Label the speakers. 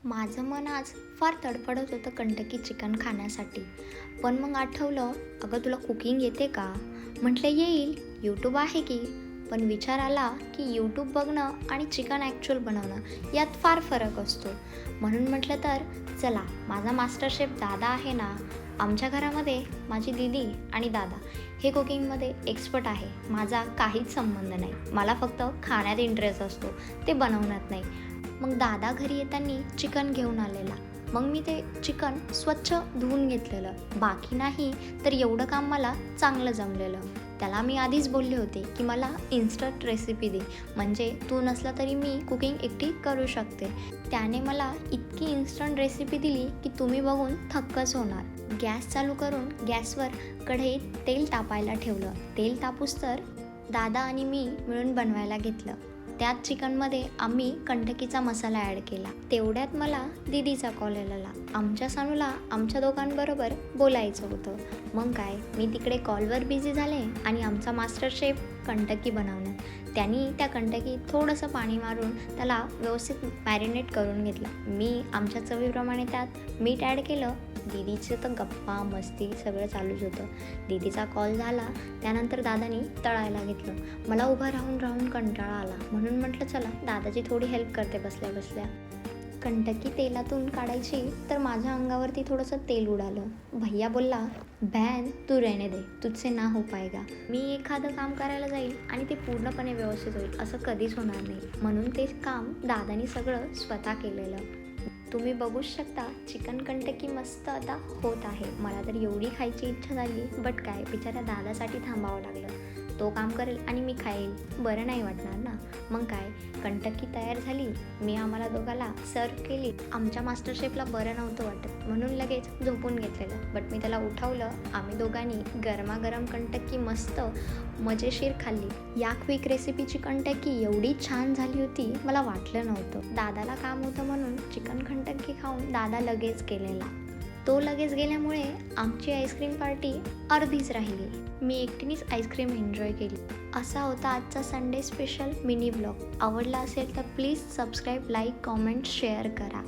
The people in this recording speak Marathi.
Speaker 1: माझं मन आज फार तडफडत होतं कंटकी चिकन खाण्यासाठी. पण मग आठवलं, अगं तुला कुकिंग येते का? म्हटलं येईल, यूट्यूब आहे की. पण विचार आला की यूट्यूब बघणं आणि चिकन ॲक्च्युअल बनवणं यात फार फरक असतो. म्हणून म्हटलं तर चला, माझा मास्टर शेफ दादा आहे ना, आमच्या घरामध्ये माझी दीदी आणि दादा हे कुकिंगमध्ये एक्सपर्ट आहे. माझा काहीच संबंध नाही. मला फक्त खाण्यात इंटरेस्ट असतो, ते बनवण्यात नाही. मग दादा घरी येताना चिकन घेऊन आलेला. मग मी ते चिकन स्वच्छ धुवून घेतलेलं. बाकी नाही तर एवढं काम मला चांगलं जमलेलं. त्याला मी आधीच बोलले होते की मला इन्स्टंट रेसिपी दे, म्हणजे तू नसला तरी मी कुकिंग एकटी करू शकते. त्याने मला इतकी इन्स्टंट रेसिपी दिली की तुम्ही बघून थक्कच होणार. गॅस चालू करून गॅसवर कढईत तेल तापायला ठेवलं. तेल तापूस तर दादा आणि मी मिळून बनवायला घेतलं. त्यात चिकनमध्ये आम्ही कंटकीचा मसाला ॲड केला. तेवढ्यात मला दीदीचा कॉल आलेला. आमच्या सानूला आमच्या दोघांबरोबर बोलायचं होतं. मग काय, मी तिकडे कॉलवर बिझी झाले आणि आमचा मास्टर शेफ कंटकी बनवण्यात. त्यांनी त्या कंटकीत थोडंसं पाणी मारून त्याला व्यवस्थित मॅरिनेट करून घेतलं. मी आमच्या चवीप्रमाणे त्यात मीठ ॲड केलं. दीदीचं तर गप्पा मस्ती सगळं चालूच होतं. दीदीचा कॉल झाला त्यानंतर दादानी तळायला घेतलं. मला उभा राहून कंटाळा आला, म्हणून म्हटलं चला दादाची थोडी हेल्प करते बसल्या बसल्या. कंटकी तेलातून काढायची तर माझ्या अंगावरती थोडंसं तेल उडालं. भैया बोलला, बहन तू रहने दे, तुझसे ना हो पाएगा. मी एखादं काम करायला जाईल आणि ते पूर्णपणे व्यवस्थित होईल असं कधीच होणार नाही. म्हणून ते काम दादानी सगळं स्वतः केलेलं. तुम्ही बघूच शकता, चिकन कंटकी मस्त आता होत आहे. मला तर एवढी खायची इच्छा झाली, बट काय, बिचाऱ्या दादासाठी थांबावं लागलं. तो काम करेल आणि मी खाईल, बरं नाही वाटणार ना. मग काय, कंटकी तयार झाली. मी आम्हाला दोघाला सर्व केली. आमच्या मास्टर शेफला बरं नव्हतं वाटत, म्हणून लगेच झोपून घेतलेलं. बट मी त्याला उठवलं. आम्ही दोघांनी गरमागरम कंटकी मस्त मजेशीर खाल्ली. या क्विक रेसिपीची कंटकी एवढी छान झाली होती, मला वाटलं नव्हतं. दादाला काम होतं म्हणून चिकन कंटकी खाऊन दादा लगेच गेलेला. तो लगेच गेल्यामुळे आमची आईस्क्रीम पार्टी अर्धीच राहिली. मी एकटीनेच आईस्क्रीम एन्जॉय केली. असा होता आजचा संडे स्पेशल मिनी ब्लॉग. आवडला असेल तर please subscribe, like, comment, share करा.